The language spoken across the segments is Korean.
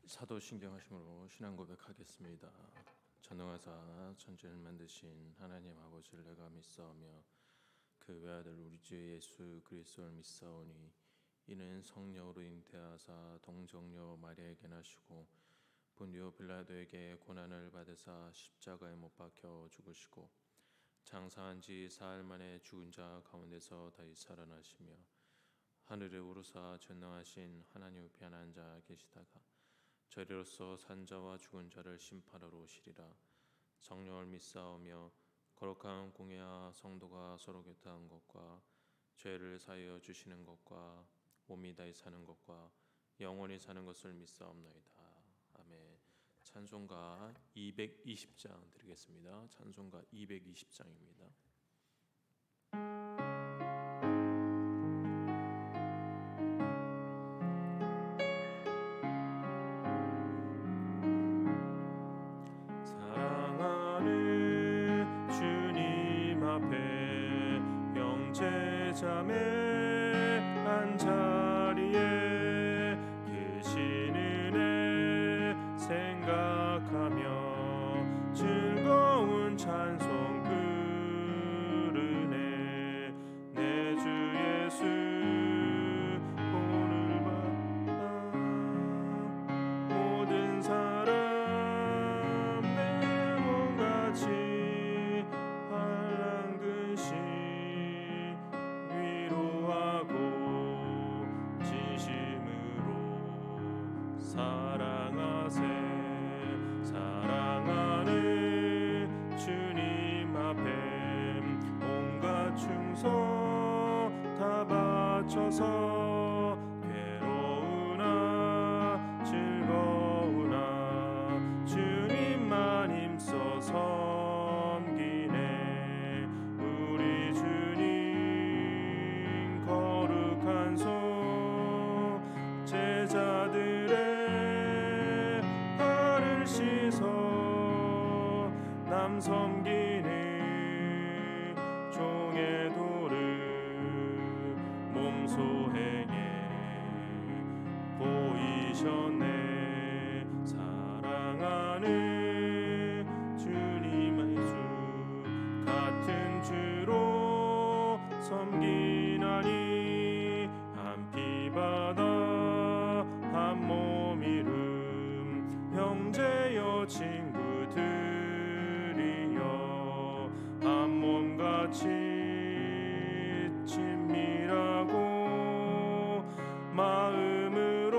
사도신경하심으로 신앙 고백하겠습니다. 전능하사 천지를 만드신 하나님 아버지를 내가 믿사오며 그 외아들 우리 주 예수 그리스도를 믿사오니 이는 성령으로 잉태하사 동정녀 마리아에게 나시고 본디오 빌라도에게 고난을 받으사 십자가에 못 박혀 죽으시고 장사한 지 사흘 만에 죽은 자 가운데서 다시 살아나시며 하늘에 오르사 전능하신 하나님 우편에 앉아 계시다가 저리로서 산자와 죽은 자를 심판하러 오시리라. 성령을 믿사오며 거룩한 공예와 성도가 서로 교통한 것과 죄를 사하여 주시는 것과 몸이 다시 사는 것과 영원히 사는 것을 믿사옵나이다. 아멘. 찬송가 220장 드리겠습니다. 찬송가 220장입니다. 자매 한 자리에 계시는 애 생각하며 즐거운 찬송 부르네. 내 주 예수 본을 받아 모든 사람 내 몸같이 한랑근심 위로하고 진심으로 사랑하세. 사랑하는 주님 앞에 온갖 충성 다 바쳐서 괴로우나 즐거우나 주님만 힘써 섬기네. 우리 주님 거룩한 손 제자들의 발을 씻어 남 섬기는 종의 도를 몸소 행해 보이셨네. 사랑하는 주님 예수 같은 주로 섬기나니 한 피바다 한 몸 이름 형제여 친구들이여 한 몸같이 친밀하고 마음으로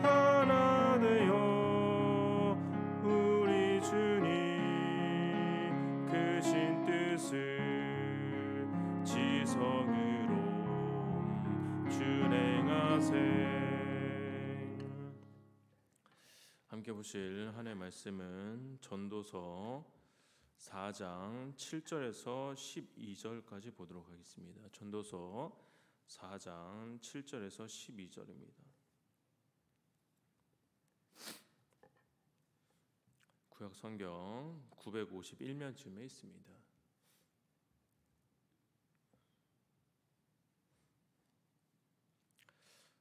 하나 되어 우리 주님 크신 뜻을 지성으로 준행하세. 함께 보실 하나님의 말씀은 전도서 4장 7절에서 12절까지 보도록 하겠습니다. 전도서 4장 7절에서 12절입니다. 구약 성경 951면쯤에 있습니다.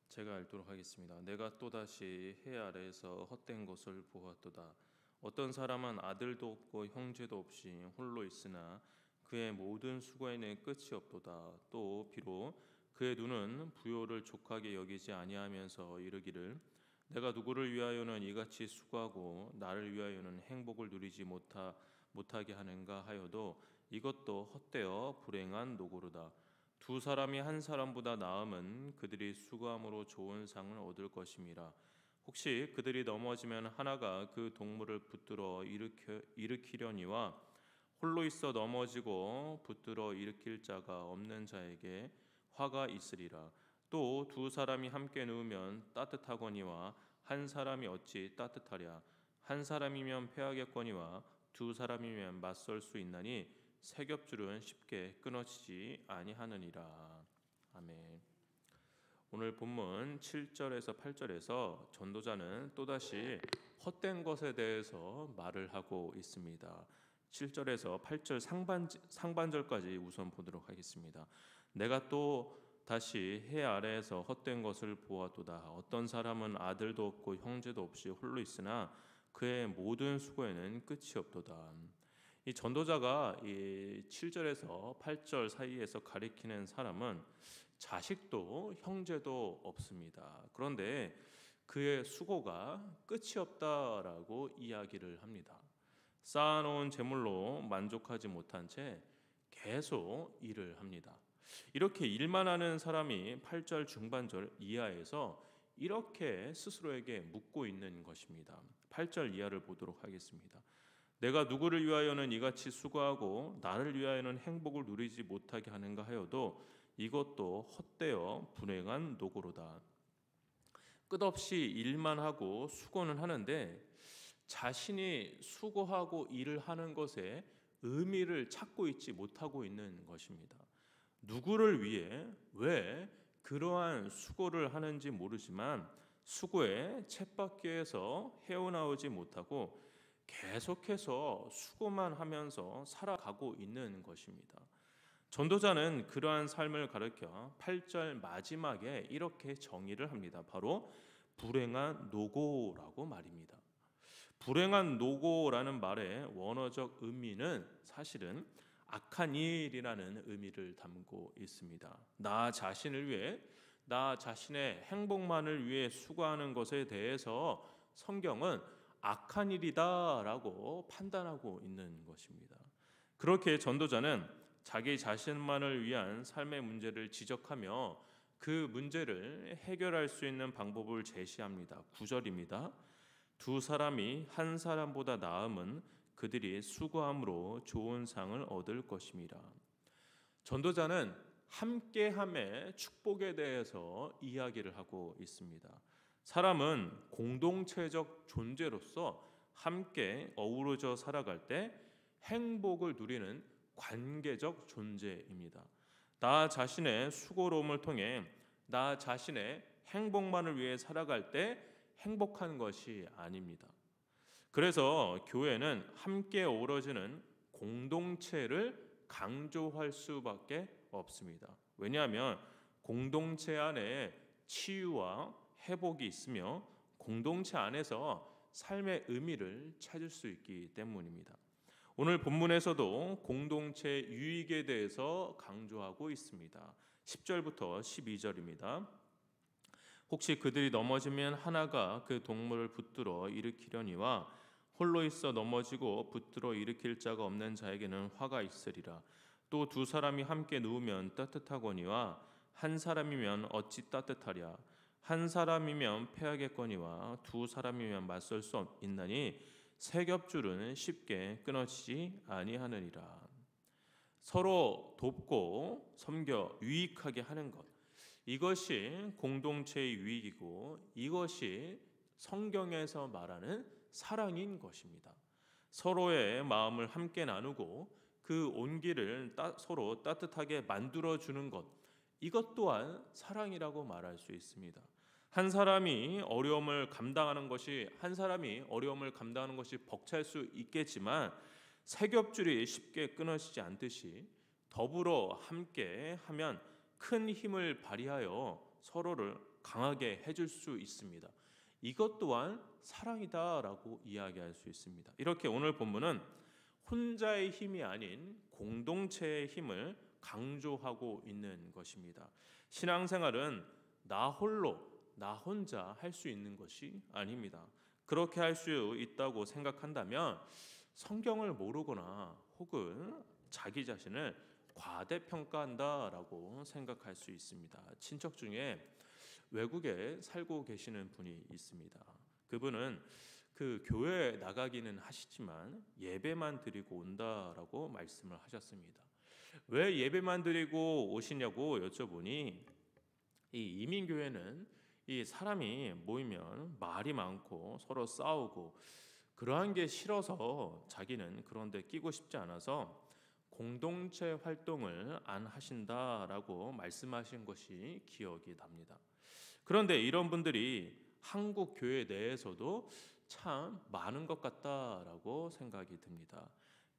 제가 읽도록 하겠습니다. 내가 또다시 해 아래에서 헛된 것을 보았도다. 어떤 사람은 아들도 없고 형제도 없이 홀로 있으나 그의 모든 수고에는 끝이 없도다. 또 비록 그의 눈은 부요를 족하게 여기지 아니하면서 이르기를 내가 누구를 위하여는 이같이 수고하고 나를 위하여는 행복을 누리지 못하게 하는가 하여도 이것도 헛되어 불행한 노고로다. 두 사람이 한 사람보다 나음은 그들이 수고함으로 좋은 상을 얻을 것임이라. 혹시 그들이 넘어지면 하나가 그 동물을 붙들어 일으키려니와 홀로 있어 넘어지고 붙들어 일으킬 자가 없는 자에게 화가 있으리라. 또 두 사람이 함께 누우면 따뜻하거니와 한 사람이 어찌 따뜻하랴. 한 사람이면 패하겠거니와 두 사람이면 맞설 수 있나니 세 겹줄은 쉽게 끊어지지 아니하느니라. 아멘. 오늘 본문 7절에서 8절에서 전도자는 또다시 헛된 것에 대해서 말을 하고 있습니다. 7절에서 8절 상반절까지 우선 보도록 하겠습니다. 내가 또 다시 해 아래에서 헛된 것을 보았도다. 어떤 사람은 아들도 없고 형제도 없이 홀로 있으나 그의 모든 수고에는 끝이 없도다. 이 전도자가 이 7절에서 8절 사이에서 가리키는 사람은 자식도 형제도 없습니다. 그런데 그의 수고가 끝이 없다라고 이야기를 합니다. 쌓아놓은 재물로 만족하지 못한 채 계속 일을 합니다. 이렇게 일만 하는 사람이 8절 중반절 이하에서 이렇게 스스로에게 묻고 있는 것입니다. 8절 이하를 보도록 하겠습니다. 내가 누구를 위하여는 이같이 수고하고 나를 위하여는 행복을 누리지 못하게 하는가 하여도 이것도 헛되어 불행한 노고로다. 끝없이 일만 하고 수고는 하는데 자신이 수고하고 일을 하는 것에 의미를 찾고 있지 못하고 있는 것입니다. 누구를 위해 왜 그러한 수고를 하는지 모르지만 수고에 쳇바퀴에서 헤어나오지 못하고 계속해서 수고만 하면서 살아가고 있는 것입니다. 전도자는 그러한 삶을 가르쳐 8절 마지막에 이렇게 정의를 합니다. 바로 불행한 노고라고 말입니다. 불행한 노고라는 말의 원어적 의미는 사실은 악한 일이라는 의미를 담고 있습니다. 나 자신을 위해, 나 자신의 행복만을 위해 수고하는 것에 대해서 성경은 악한 일이다라고 판단하고 있는 것입니다. 그렇게 전도자는 자기 자신만을 위한 삶의 문제를 지적하며 그 문제를 해결할 수 있는 방법을 제시합니다. 9절입니다. 두 사람이 한 사람보다 나음은 그들이 수고함으로 좋은 상을 얻을 것임이라. 전도자는 함께함의 축복에 대해서 이야기를 하고 있습니다. 사람은 공동체적 존재로서 함께 어우러져 살아갈 때 행복을 누리는 관계적 존재입니다. 나 자신의 수고로움을 통해 나 자신의 행복만을 위해 살아갈 때 행복한 것이 아닙니다. 그래서 교회는 함께 어우러지는 공동체를 강조할 수밖에 없습니다. 왜냐하면 공동체 안에 치유와 회복이 있으며 공동체 안에서 삶의 의미를 찾을 수 있기 때문입니다. 오늘 본문에서도 공동체 유익에 대해서 강조하고 있습니다. 10절부터 12절입니다. 혹시 그들이 넘어지면 하나가 그 동물을 붙들어 일으키려니와 홀로 있어 넘어지고 붙들어 일으킬 자가 없는 자에게는 화가 있으리라. 또 두 사람이 함께 누우면 따뜻하거니와 한 사람이면 어찌 따뜻하랴. 한 사람이면 패하겠거니와 두 사람이면 맞설 수 있나니 세 겹줄은 쉽게 끊어지지 아니하느니라. 서로 돕고 섬겨 유익하게 하는 것, 이것이 공동체의 유익이고 이것이 성경에서 말하는 사랑인 것입니다. 서로의 마음을 함께 나누고 그 온기를 서로 따뜻하게 만들어주는 것, 이것 또한 사랑이라고 말할 수 있습니다. 한 사람이 어려움을 감당하는 것이 벅찰 수 있겠지만 세 겹줄이 쉽게 끊어지지 않듯이 더불어 함께 하면 큰 힘을 발휘하여 서로를 강하게 해줄 수 있습니다. 이것 또한 사랑이다라고 이야기할 수 있습니다. 이렇게 오늘 본문은 혼자의 힘이 아닌 공동체의 힘을 강조하고 있는 것입니다. 신앙생활은 나 홀로, 나 혼자 할 수 있는 것이 아닙니다. 그렇게 할 수 있다고 생각한다면 성경을 모르거나 혹은 자기 자신을 과대평가한다라고 생각할 수 있습니다. 친척 중에 외국에 살고 계시는 분이 있습니다. 그분은 그 교회에 나가기는 하시지만 예배만 드리고 온다라고 말씀을 하셨습니다. 왜 예배만 드리고 오시냐고 여쭤보니 이 이민교회는 이 사람이 모이면 말이 많고 서로 싸우고 그러한 게 싫어서 자기는 그런 데 끼고 싶지 않아서 공동체 활동을 안 하신다라고 말씀하신 것이 기억이 납니다. 그런데 이런 분들이 한국 교회 내에서도 참 많은 것 같다라고 생각이 듭니다.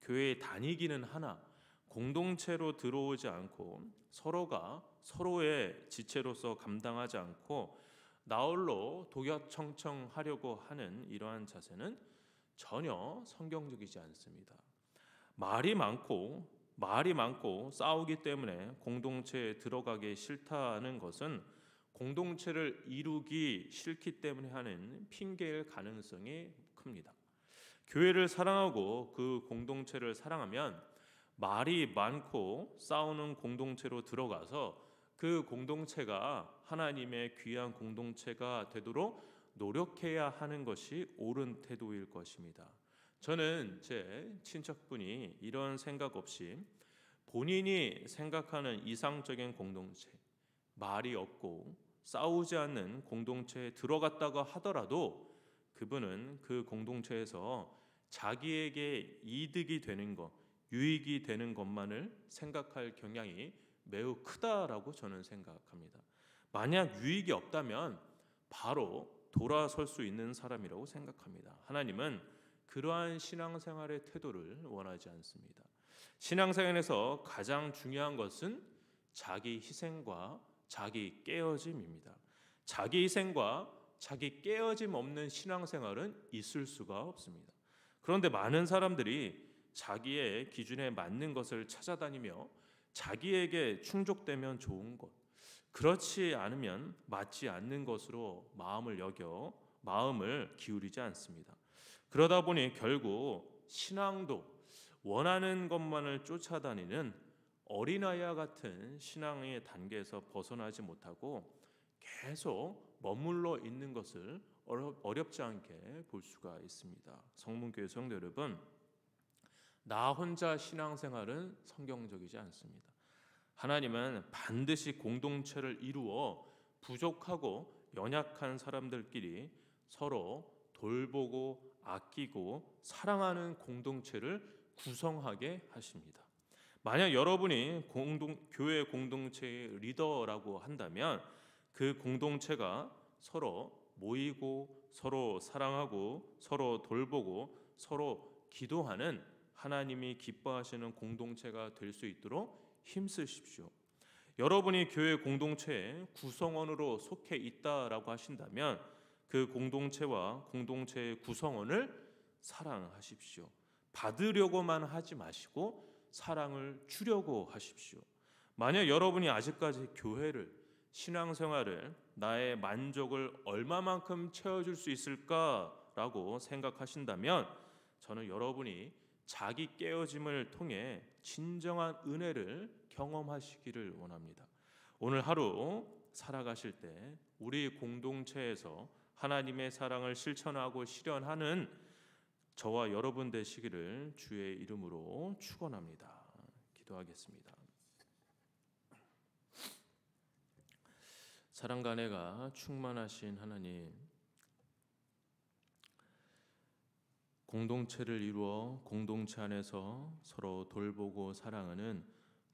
교회에 다니기는 하나 공동체로 들어오지 않고 서로가 서로의 지체로서 감당하지 않고 나홀로 독야청청하려고 하는 이러한 자세는 전혀 성경적이지 않습니다. 말이 많고 싸우기 때문에 공동체에 들어가기 싫다는 것은 공동체를 이루기 싫기 때문에 하는 핑계일 가능성이 큽니다. 교회를 사랑하고 그 공동체를 사랑하면 말이 많고 싸우는 공동체로 들어가서 그 공동체가 하나님의 귀한 공동체가 되도록 노력해야 하는 것이 옳은 태도일 것입니다. 저는 제 친척분이 이런 생각 없이 본인이 생각하는 이상적인 공동체, 말이 없고 싸우지 않는 공동체에 들어갔다고 하더라도 그분은 그 공동체에서 자기에게 이득이 되는 것, 유익이 되는 것만을 생각할 경향이 매우 크다라고 저는 생각합니다. 만약 유익이 없다면 바로 돌아설 수 있는 사람이라고 생각합니다. 하나님은 그러한 신앙생활의 태도를 원하지 않습니다. 신앙생활에서 가장 중요한 것은 자기 희생과 자기 깨어짐입니다. 자기 희생과 자기 깨어짐 없는 신앙생활은 있을 수가 없습니다. 그런데 많은 사람들이 자기의 기준에 맞는 것을 찾아다니며 자기에게 충족되면 좋은 것, 그렇지 않으면 맞지 않는 것으로 마음을 기울이지 않습니다. 그러다 보니 결국 신앙도 원하는 것만을 쫓아다니는 어린아이와 같은 신앙의 단계에서 벗어나지 못하고 계속 머물러 있는 것을 어렵지 않게 볼 수가 있습니다. 성문교회 성도 여러분, 나 혼자 신앙생활은 성경적이지 않습니다. 하나님은 반드시 공동체를 이루어 부족하고 연약한 사람들끼리 서로 돌보고 아끼고 사랑하는 공동체를 구성하게 하십니다. 만약 여러분이 교회 공동체의 리더라고 한다면 그 공동체가 서로 모이고 서로 사랑하고 서로 돌보고 서로 기도하는 하나님이 기뻐하시는 공동체가 될 수 있도록 힘쓰십시오. 여러분이 교회 공동체의 구성원으로 속해 있다라고 하신다면 그 공동체와 공동체의 구성원을 사랑하십시오. 받으려고만 하지 마시고 사랑을 주려고 하십시오. 만약 여러분이 아직까지 교회를, 신앙생활을, 나의 만족을 얼마만큼 채워줄 수 있을까라고 생각하신다면 저는 여러분이 자기 깨어짐을 통해 진정한 은혜를 경험하시기를 원합니다. 오늘 하루 살아가실 때 우리 공동체에서 하나님의 사랑을 실천하고 실현하는 저와 여러분 되시기를 주의 이름으로 축원합니다. 기도하겠습니다. 사랑과 은혜가 충만하신 하나님, 공동체를 이루어 공동체 안에서 서로 돌보고 사랑하는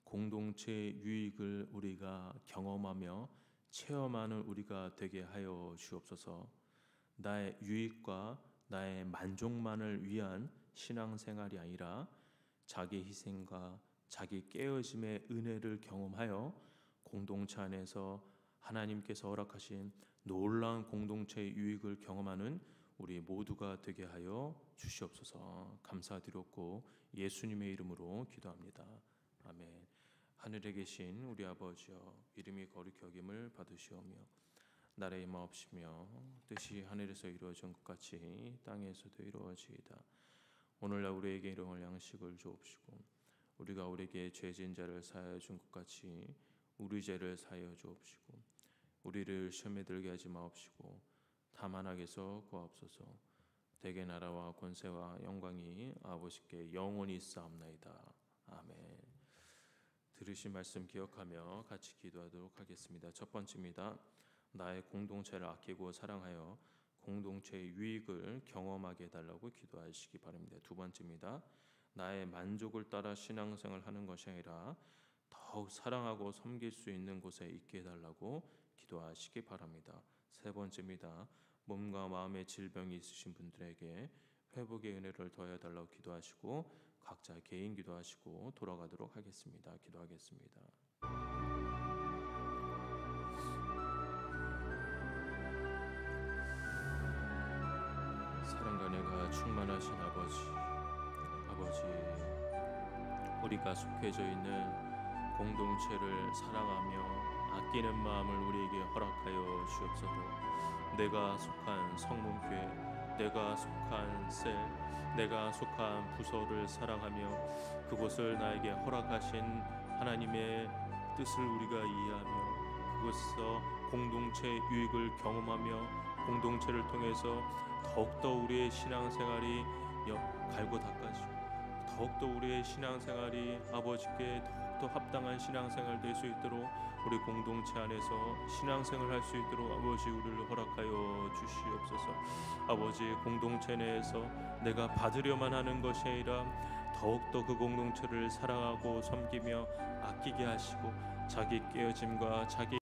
공동체의 유익을 우리가 경험하며 체험하는 우리가 되게 하여 주옵소서. 나의 유익과 나의 만족만을 위한 신앙생활이 아니라 자기 희생과 자기 깨어짐의 은혜를 경험하여 공동체 안에서 하나님께서 허락하신 놀라운 공동체의 유익을 경험하는 우리 모두가 되게 하여 주시옵소서. 감사드렸고 예수님의 이름으로 기도합니다. 아멘. 하늘에 계신 우리 아버지여, 이름이 거룩히 여김을 받으시오며 나라의 임하옵시며 뜻이 하늘에서 이루어진 것 같이 땅에서도 이루어지이다. 오늘날 우리에게 일용할 양식을 주옵시고 우리가 우리에게 죄진 자를 사하여 준 것 같이 우리 죄를 사하여 주옵시고 우리를 시험에 들게 하지 마옵시고 다만 악에서 구하옵소서. 대개 나라와 권세와 영광이 아버지께 영원히 있사옵나이다. 아멘. 들으신 말씀 기억하며 같이 기도하도록 하겠습니다. 첫 번째입니다. 나의 공동체를 아끼고 사랑하여 공동체의 유익을 경험하게 해달라고 기도하시기 바랍니다. 두 번째입니다. 나의 만족을 따라 신앙생활을 하는 것이 아니라 더욱 사랑하고 섬길 수 있는 곳에 있게 해달라고 기도하시기 바랍니다. 세 번째입니다. 몸과 마음의 질병이 있으신 분들에게 회복의 은혜를 더해달라고 기도하시고 각자 개인 기도하시고 돌아가도록 하겠습니다. 기도하겠습니다. 사랑과 은혜가 충만하신 아버지, 우리가 속해져 있는 공동체를 사랑하며 아끼는 마음을 우리에게 허락하여 주옵소서. 내가 속한 성문교회, 내가 속한 셀, 내가 속한 부서를 사랑하며 그곳을 나에게 허락하신 하나님의 뜻을 우리가 이해하며 그곳에서 공동체 유익을 경험하며 공동체를 통해서 더욱더 우리의 신앙생활이 갈고 닦아지고 더욱더 우리의 신앙생활이 아버지께 더욱더 합당한 신앙생활 될 수 있도록 우리 공동체 안에서 신앙생활 할 수 있도록 아버지 우리를 허락하여 주시옵소서. 아버지, 공동체 내에서 내가 받으려만 하는 것이 아니라 더욱더 그 공동체를 사랑하고 섬기며 아끼게 하시고 자기 깨어짐과 자기